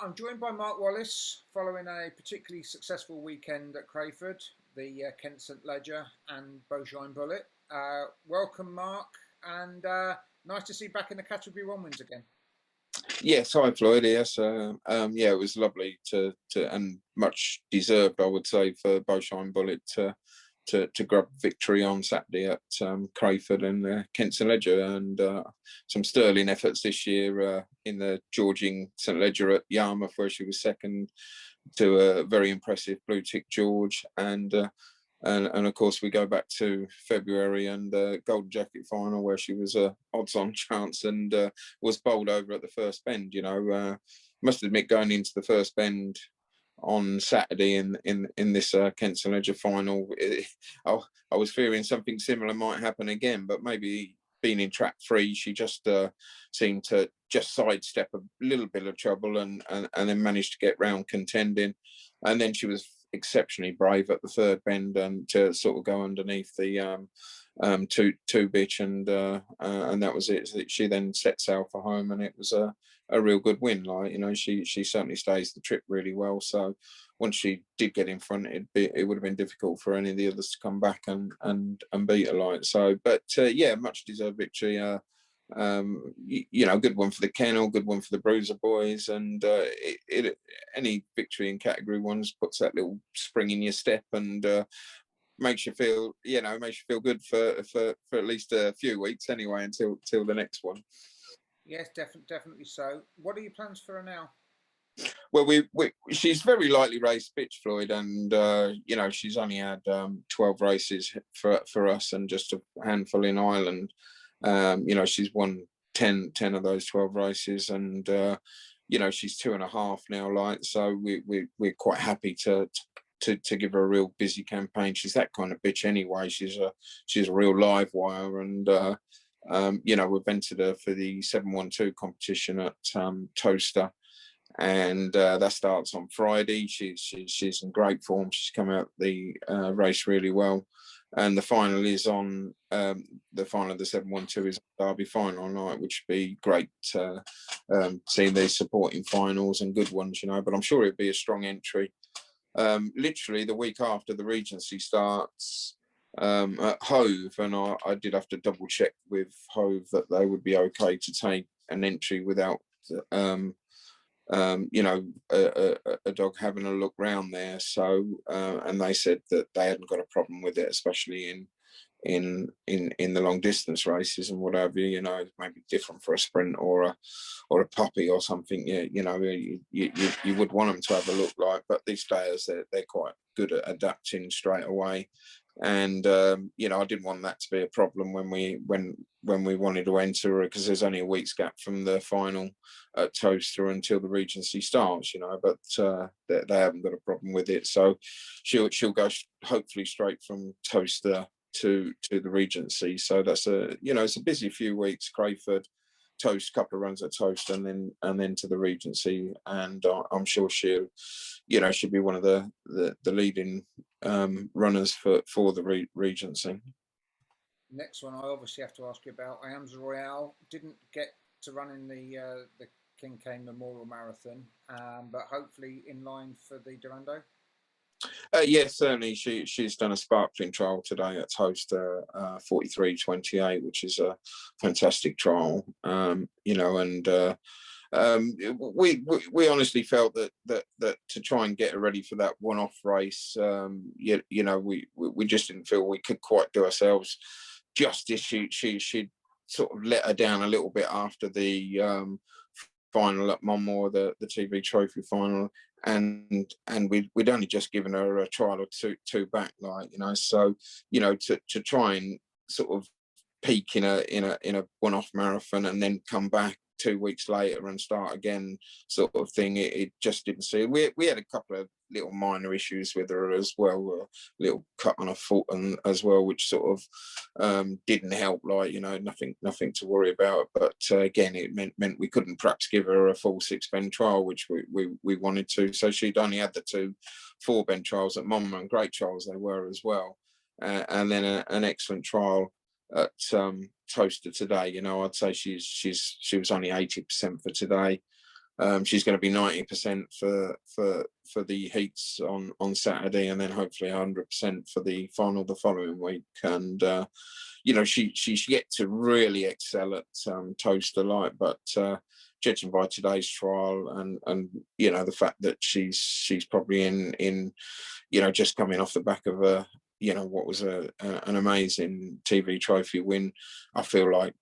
I'm joined by Mark Wallis following a particularly successful weekend at Crayford, the Kent St Ledger and Beaushine Bullet. Welcome, Mark, and nice to see you back in the Category 1 wins again. Yes, hi Floyd. Yes, yeah, it was lovely to and much deserved, I would say, for Beaushine Bullet to grab victory on Saturday at Crayford and Kent St Ledger, and some sterling efforts this year in the Georging St Ledger at Yarmouth, where she was second to a very impressive blue tick George, and of course we go back to February and the Golden Jacket final where she was a odds-on chance and was bowled over at the first bend. Must admit, going into the first bend on Saturday in this Kent St Ledger final, I was fearing something similar might happen again, but maybe being in track 3, she just seemed to just sidestep a little bit of trouble and then managed to get round contending, and then she was exceptionally brave at the third bend and to sort of go underneath the two bitch, and that was it. She then set sail for home, and it was a real good win. She certainly stays the trip really well. So once she did get in front, it would have been difficult for any of the others to come back and beat her. But yeah, much deserved victory. Good one for the kennel, good one for the Bruiser boys, and any victory in Category 1s puts that little spring in your step and makes you feel good for at least a few weeks anyway, until the next one. Yes, definitely so. What are your plans for her now? Well, she's very lightly raced bitch, Floyd, and she's only had 12 races for us and just a handful in Ireland. She's won 10 of those 12 races, and she's 2.5 now. So we're quite happy to give her a real busy campaign. She's that kind of bitch anyway. She's a real live wire, and we've entered her for the 712 competition at Toaster, and that starts on Friday. She's in great form. She's come out the race really well, and the final is on the final of the 712 is Derby final night, which would be great seeing these supporting finals and good ones, but I'm sure it'd be a strong entry. Literally the week after the Regency starts at Hove, and I did have to double check with Hove that they would be okay to take an entry without a dog having a look round there. So and they said that they hadn't got a problem with it, especially in the long distance races and whatever. Maybe different for a sprint or a puppy or something. You would want them to have a look, but these players, they're quite good at adapting straight away. And I didn't want that to be a problem when we wanted to enter her, because there's only a week's gap from the final at Toaster until the Regency starts, but they haven't got a problem with it. So she'll go hopefully straight from Toaster to the Regency. So that's it's a busy few weeks. Crayford, Toast, couple of runs at Toast, and then to the Regency, and I'm sure she'll be one of the leading runners for the Regency. Next one, I obviously have to ask you about Iams Royale. Didn't get to run in the King Kane Memorial Marathon, but hopefully in line for the Durando. Yes, certainly. She's done a sparkling trial today at Toaster, 43:28, which is a fantastic trial. And we honestly felt that to try and get her ready for that one-off race, we just didn't feel we could quite do ourselves justice. She'd sort of let her down a little bit after the final at Monmore, the TV Trophy final, and we'd only just given her a trial or two back, so to try and sort of peak in a one-off marathon and then come back 2 weeks later and start again, sort of thing, it just didn't seem. We had a couple of little minor issues with her as well, a little cut on her foot and as well, which sort of didn't help, nothing to worry about. But again, it meant we couldn't perhaps give her a full 6-bend trial, which we wanted to. So she'd only had the 2 4-bend trials at Monmouth, and great trials they were as well, and then an excellent trial at Toaster today. I'd say she was only 80% for today. She's going to be 90% for the heats on Saturday, and then hopefully 100% for the final the following week. And she's yet to really excel at Toaster Light, but judging by today's trial and the fact that she's probably in just coming off the back of what was an amazing TV trophy win, I feel like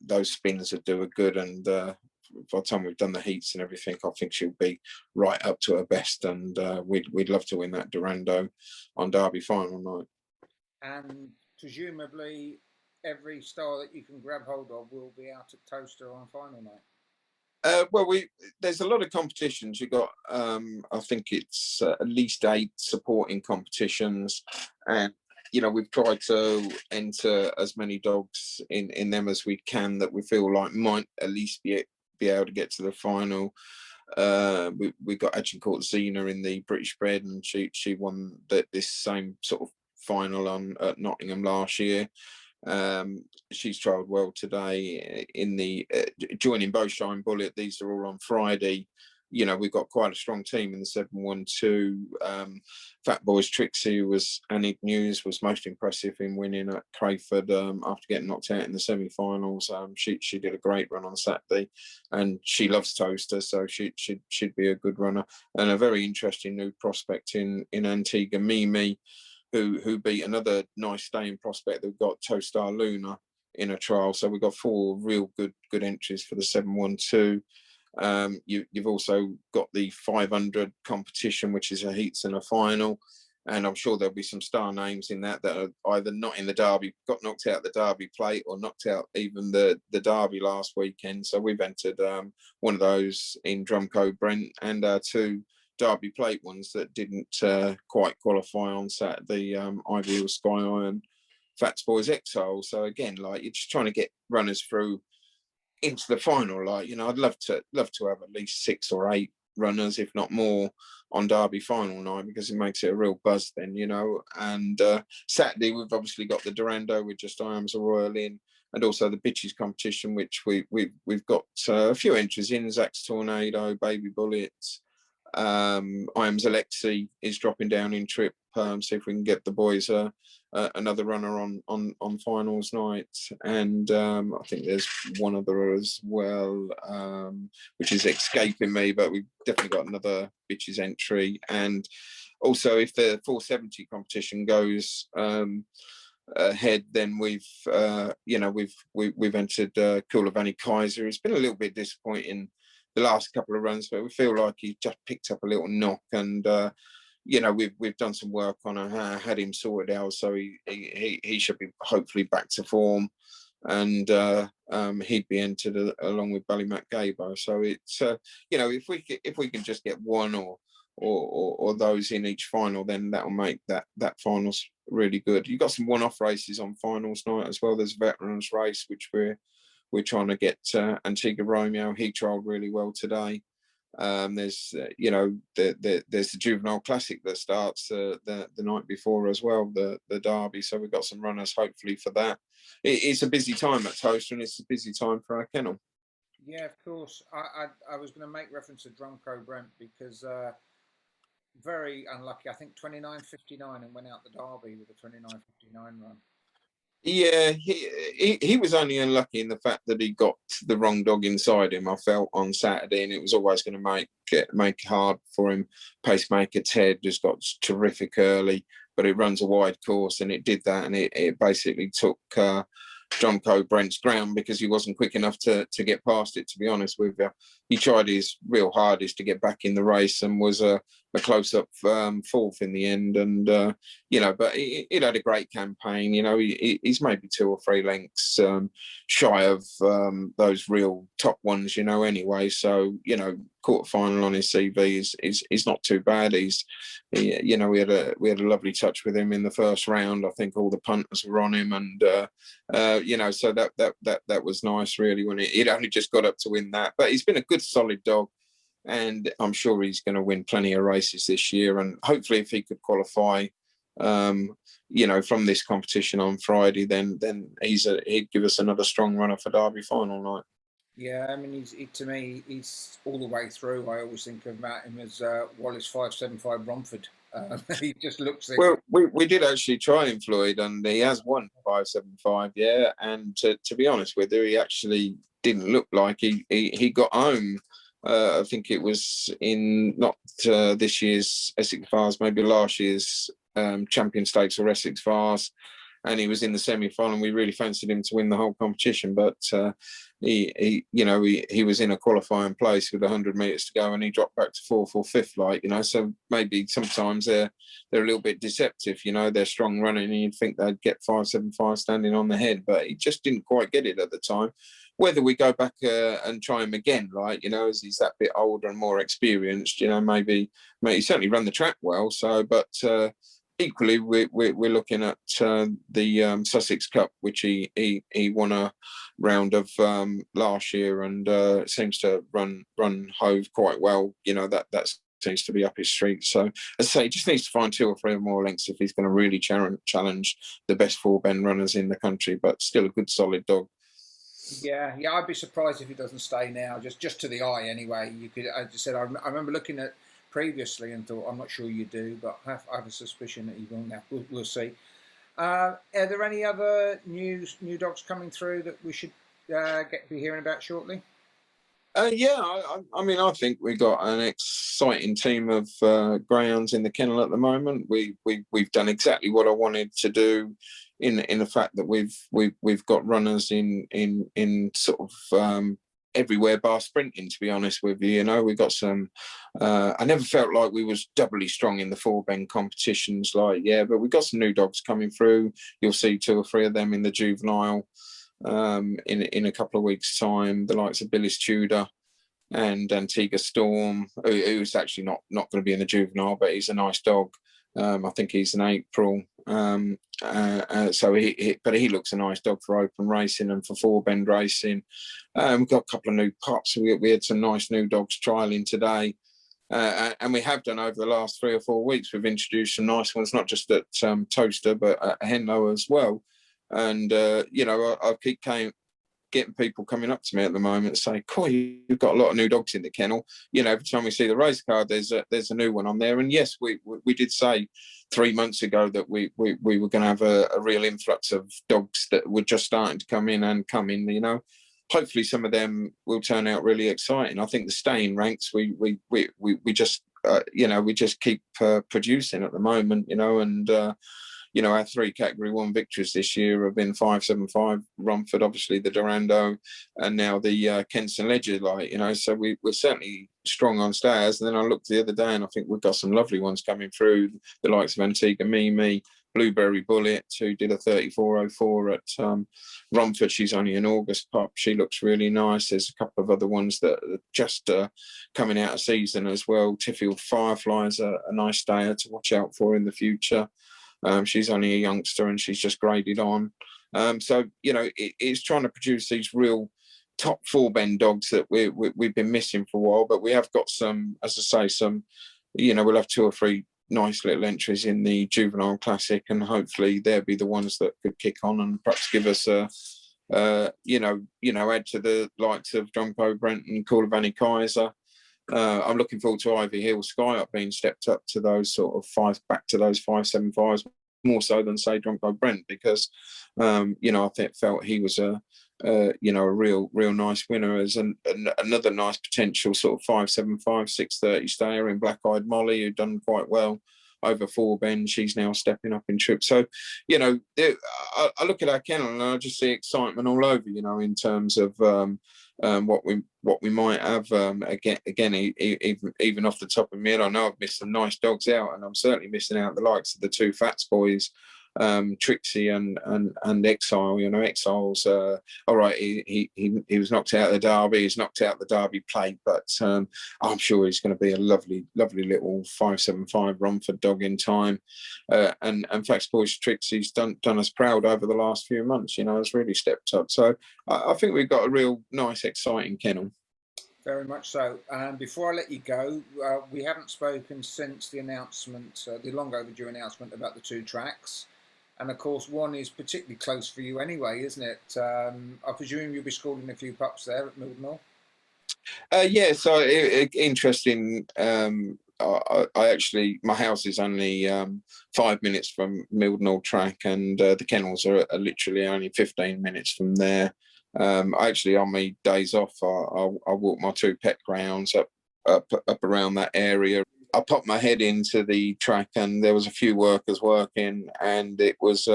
those spins would do her good. And by the time we've done the heats and everything, I think she'll be right up to her best, and we'd love to win that Dorando on Derby final night. And presumably every star that you can grab hold of will be out at Toaster on final night. There's a lot of competitions. You got, I think it's at least 8 supporting competitions, and we've tried to enter as many dogs in them as we can that we feel like might at least be able to get to the final. We got Agincourt Zena in the British Bred, and she won this same sort of final at Nottingham last year. She's trialled well today in the joining Beauchine Bullet. These are all on Friday. We've got quite a strong team in the 712. Fat Boys Trixie Annie News was most impressive in winning at Crayford after getting knocked out in the semi-finals. She did a great run on Saturday, and she loves Toaster, so she'd be a good runner. And a very interesting new prospect in Antigua, Mimi, who beat another nice staying prospect that got Toaster Luna in a trial. So we've got 4 real good entries for the 712. You've also got the 500 competition, which is a heats and a final, and I'm sure there'll be some star names in that are either not in the Derby, got knocked out the Derby plate, or knocked out even the Derby last weekend. So we've entered one of those in Drumco Brent, and 2 Derby plate ones that didn't quite qualify on Saturday, Ideal Sky Iron, Fats Boys Exile. So again, like, you're just trying to get runners through into the final. I'd love to have at least 6 or 8 runners, if not more, on Derby final night, because it makes it a real buzz then. And Saturday we've obviously got the Dorando with Just Iams a Royal in, and also the Bitches competition, which we've got a few entries in. Zach's Tornado, Baby Bullets, Iams Alexi is dropping down in trip. See if we can get the boys another runner on finals night. And I think there's one other as well, which is escaping me, but we've definitely got another Bitches entry. And also, if the 470 competition goes ahead, then we've entered Kulavani Kaiser. It's been a little bit disappointing the last couple of runs, but we feel like he just picked up a little knock, and we've done some work on had him sorted out, so he should be hopefully back to form, and he'd be entered along with Ballymac Gabo. So it's if we can just get one or those in each final, then that will make that finals really good. You've got some one-off races on finals night as well. There's a veterans race which we're trying to get Antigua Romeo. He trialled really well today. There's there's the Juvenile Classic that starts the night before as well, the Derby. So we've got some runners hopefully for that. It's a busy time at Toaster, and it's a busy time for our kennel. Yeah, of course. I was going to make reference to Drumco Brent because very unlucky. I think 29.59 and went out the Derby with a 29.59 run. Yeah, he was only unlucky in the fact that he got the wrong dog inside him, I felt, on Saturday, and it was always going to make it hard for him. Pacemaker Ted just got terrific early, but it runs a wide course, and it did that, and it basically took John Brent's ground because he wasn't quick enough to get past it, to be honest with you. He tried his real hardest to get back in the race and was a close-up 4th in the end. And, but it had a great campaign. He's maybe 2 or 3 lengths shy of those real top ones, anyway. So, quarter-final on his CV is not too bad. We had a lovely touch with him in the first round. I think all the punters were on him, and so that was nice, really, when he'd only just got up to win that. But he's been a good, solid dog, and I'm sure he's going to win plenty of races this year. And hopefully, if he could qualify, from this competition on Friday, then he'd give us another strong runner for Derby final night. Yeah, I mean, to me, he's all the way through. I always think about him as Wallis 575 Romford. He just looks it. Well, we did actually try him, Floyd, and he has won 575, yeah. And to be honest with you, he actually didn't look like he got home. I think it was in not this year's Essex Vars, maybe last year's Champion Stakes or Essex Vars, and he was in the semi-final. And we really fancied him to win the whole competition, but he was in a qualifying place with 100 metres to go, and he dropped back to fourth or fifth, so maybe sometimes they're a little bit deceptive, they're strong running, and you'd think they'd get 575 standing on the head, but he just didn't quite get it at the time. Whether we go back and try him again, as he's that bit older and more experienced, maybe he certainly run the track well. So, but equally, we're looking at the Sussex Cup, which he won a round of last year, and seems to run hove quite well. That seems to be up his street. So, as I say, he just needs to find 2 or 3 more lengths if he's going to really challenge the best 4 bend runners in the country. But still a good solid dog. Yeah, I'd be surprised if he doesn't stay now. Just to the eye, anyway. You could, as I said, I remember looking at previously and thought, I'm not sure you do, but I have a suspicion that he will now. We'll see. Are there any other new dogs coming through that we should be hearing about shortly? Yeah, I mean, I think we've got an exciting team of greyhounds in the kennel at the moment. We've done exactly what I wanted to do, in the fact that we've got runners in sort of everywhere bar sprinting. To be honest with you, we've got some. I never felt like we was doubly strong in the 4 bend competitions, but we've got some new dogs coming through. You'll see 2 or 3 of them in the juvenile. In a couple of weeks' time, the likes of Billis Tudor and Antigua Storm, who's actually not going to be in the juvenile, but he's a nice dog. I think he's in April. So he looks a nice dog for open racing and for 4 bend racing. We've got a couple of new pups. We had some nice new dogs trialing today. And we have done over the last 3 or 4 weeks. We've introduced some nice ones, not just at Toaster, but at Henlow as well. And I keep getting people coming up to me at the moment and say, "Coy, you've got a lot of new dogs in the kennel." Every time we see the race card, there's a new one on there. And yes, we did say 3 months ago that we were going to have a real influx of dogs that were just starting to come in. Hopefully some of them will turn out really exciting. I think the staying ranks, we just we just keep producing at the moment, and our 3 Category 1 victories this year have been 575 Romford, obviously the Durando, and now the Kenson Ledger. So we're certainly strong on stayers. And then I looked the other day, and I think we've got some lovely ones coming through, the likes of Antigua Mimi, Blueberry Bullet, who did a 3404 at Romford. She's only an August pup. She looks really nice. There's a couple of other ones that are just coming out of season as well. Tiffield Firefly's a nice stayer to watch out for in the future. She's only a youngster and she's just graded on. So it's trying to produce these real top 4 bend dogs that we've been missing for a while. But we have got some, as I say, we'll have 2 or 3 nice little entries in the Juvenile Classic, and hopefully they'll be the ones that could kick on and perhaps give us a add to the likes of Drumco Brent and Cordovan Kaiser. I'm looking forward to Ivy Hill Sky Up being stepped up to those sort of 575s, more so than say Drumco Brent, because I felt he was a real nice winner, as another nice potential sort of 575, 630 stayer in Black Eyed Molly, who done quite well over 4 bend. She's now stepping up in trip. So, I look at our kennel and I just see excitement all over, in terms of what we might have. Again, even off the top of my head, I know I've missed some nice dogs out, and I'm certainly missing out the likes of the 2 Fats boys, Trixie and Exile. Exile's all right. He was knocked out of the Derby. He's knocked out the Derby plate, but I'm sure he's going to be a lovely little 575 Romford dog in time. And Fats Boys Trixie's done us proud over the last few months. Has really stepped up. So I think we've got a real nice, exciting kennel. Very much so. Before I let you go, we haven't spoken since the announcement, the long overdue announcement about the 2 tracks. And of course, one is particularly close for you anyway, isn't it? I presume you'll be schooling a few pups there at Mildenhall. Yeah, so interesting. I actually, my house is only 5 minutes from Mildenhall Track, and the kennels are literally only 15 minutes from there. Actually, on my days off, I walk my two pet grounds up around that area. I popped my head into the track, and there was a few workers working, and it was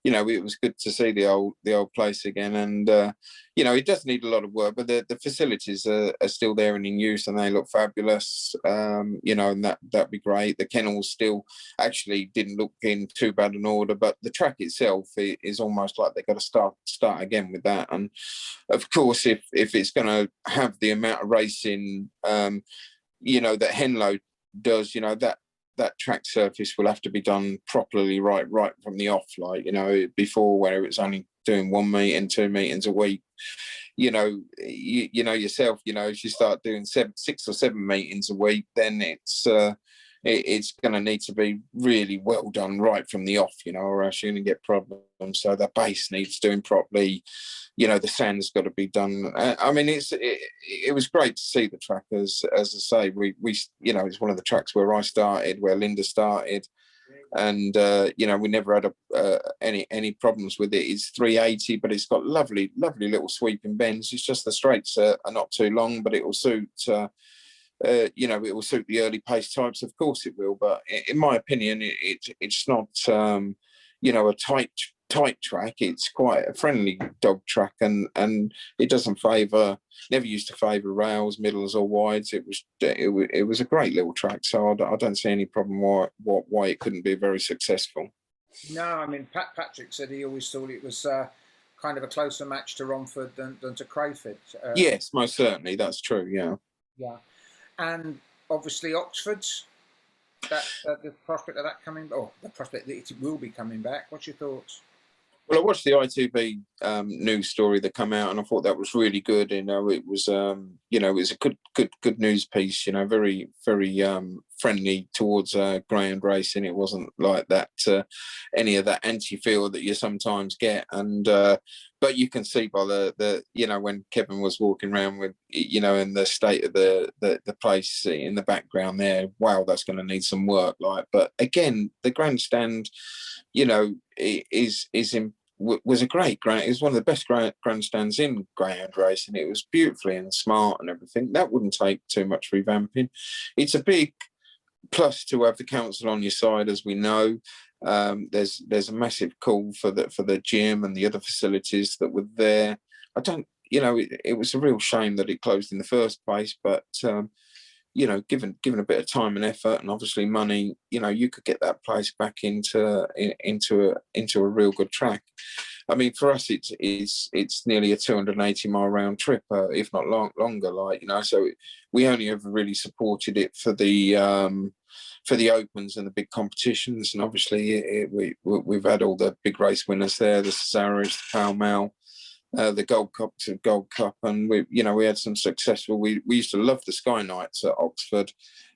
it was good to see the old place again. And it does need a lot of work, but the facilities are still there and in use, and they look fabulous. And that'd be great. The kennels still actually didn't look in too bad an order, but the track itself is almost like they've got to start again with that. And of course, if it's going to have the amount of racing, that Henlow does, that track surface will have to be done properly right from the off, like before, where it's only doing 1 meeting 2 meetings a week. You know yourself, if you start doing 6 or 7 meetings a week, then it's going to need to be really well done right from the off, or else you're going to get problems. So the base needs doing properly. The sand's got to be done. I mean, it was great to see the track. As I say, we it's one of the tracks where I started, where Linda started, and we never had any problems with it. It's 380, but it's got lovely little sweeping bends. It's just the straights are not too long, but it will suit. It will suit the early pace types. Of course, it will. But in my opinion, it's not a tight track. It's quite a friendly dog track, and it doesn't favour. Never used to favour rails, middles, or wides. It was a great little track. So I don't see any problem why it couldn't be very successful. No, I mean Patrick said he always thought it was kind of a closer match to Romford than to Crayford. Yes, most certainly, that's true. Yeah. Yeah, and obviously Oxford. That the prospect of that coming, or the prospect that it will be coming back. What's your thoughts? Well, I watched the ITV news story that come out, and I thought that was really good. It was it was a good news piece. Very friendly towards ground racing. It wasn't like that any of that anti-feel that you sometimes get. And but you can see by the when Kevin was walking around with in the state of the place in the background there. Wow, that's going to need some work. But again, the grandstand, was a great grand. It was one of the best grandstands in ground racing. It was beautifully and smart and everything. That wouldn't take too much revamping. It's a big plus to have the council on your side, as we know. There's a massive call for the gym and the other facilities that were there. I don't, it was a real shame that it closed in the first place, but given a bit of time and effort and obviously money, you could get that place back into a real good track. I mean, for us, it's nearly a 280-mile round trip, if not longer. So we only ever really supported it for the opens and the big competitions, and obviously we've had all the big race winners there, the Cesarewitch, the Pall Mall, the Gold Cup, and we had some successful. We used to love the Sky Nights at Oxford,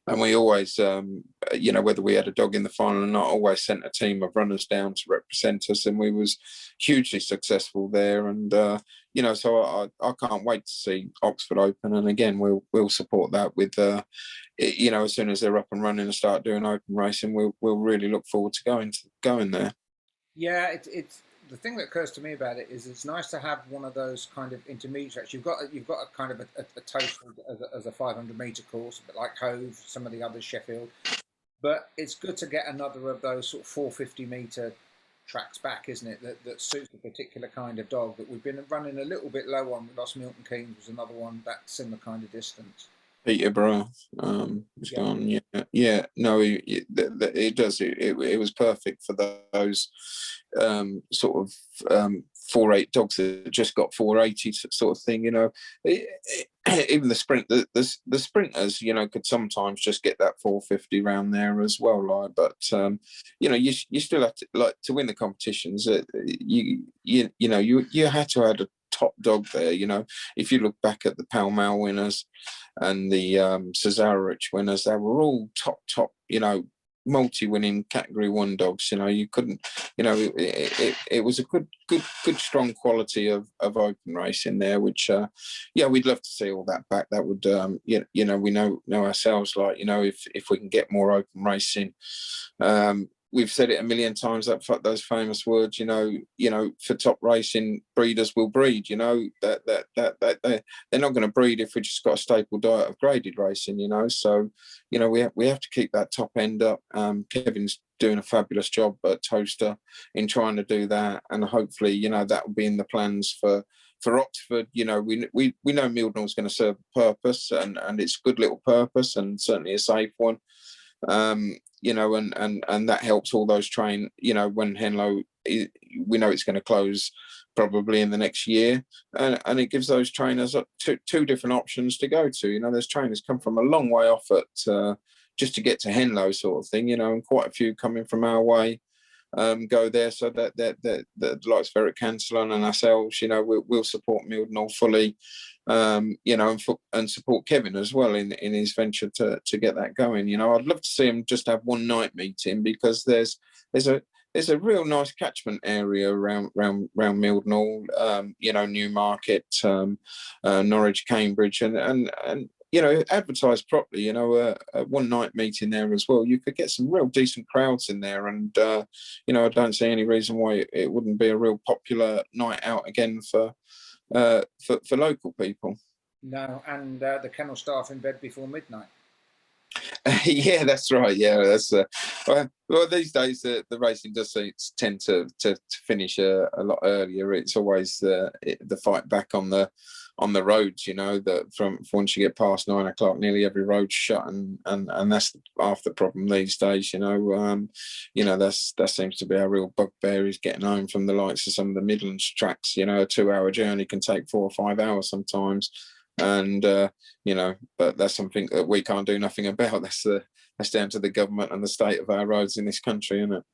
and we always whether we had a dog in the final or not, always sent a team of runners down to represent us, and we was hugely successful there. And so I can't wait to see Oxford Open, and again we'll support that with as soon as they're up and running and start doing open racing, we'll really look forward to going there. Yeah, it's the thing that occurs to me about it is it's nice to have one of those kind of intermediate tracks. You've got a kind of a toast as a 500-meter course, a bit like Hove, some of the others, Sheffield. But it's good to get another of those sort of 450-meter tracks back, isn't it? That suits a particular kind of dog that we've been running a little bit low on. We lost Milton Keynes was another one that similar kind of distance. Peterborough was gone. Yeah. No, it does. It was perfect for those sort of 4.8 dogs that just got 480 sort of thing. Even the sprinters, could sometimes just get that 450 round there as well. But you still have to win the competitions. You had to add a top dog there. If you look back at the Pall Mall winners and the Cesarewitch winners, they were all top, multi-winning Category 1 dogs. You know, you couldn't, you know, it was a good strong quality of open racing there, which yeah, we'd love to see all that back. That would you know, we know ourselves, like, you know, if we can get more open racing, we've said it a million times, that those famous words, you know, for top racing, breeders will breed. You know, that they're not going to breed if we just got a staple diet of graded racing. You know, so you know, we have to keep that top end up. Kevin's doing a fabulous job at Toaster in trying to do that, and hopefully, you know, that will be in the plans for Oxford. You know, we know Mildnall's going to serve a purpose, and it's a good little purpose, and certainly a safe one. You know, and that helps all those train, you know, when Henlow, we know it's going to close probably in the next year, and it gives those trainers two different options to go to. You know, there's trainers come from a long way off at just to get to Henlow, sort of thing, you know, and quite a few coming from our way go there, so that likes Veric Cancelon and ourselves, you know, we'll support Mildnall fully, you know, and support Kevin as well in his venture to get that going. You know, I'd love to see him just have one night meeting, because there's a real nice catchment area around Mildnall, you know, Newmarket, Norwich, Cambridge, and you know, advertised properly, you know, a one night meeting there as well. You could get some real decent crowds in there, and you know, I don't see any reason why it wouldn't be a real popular night out again for local people. No, and the kennel staff in bed before midnight. Yeah, that's right. Yeah, that's well, these days the racing does tend to finish a lot earlier. It's always the fight back on the roads, you know, that from once you get past 9 o'clock, nearly every road's shut, and that's half the problem these days. You know, that seems to be our real bugbear, is getting home from the likes of some of the Midlands tracks. You know, a 2-hour journey can take 4 or 5 hours sometimes, and you know, but that's something that we can't do nothing about. That's down to the government and the state of our roads in this country, isn't it?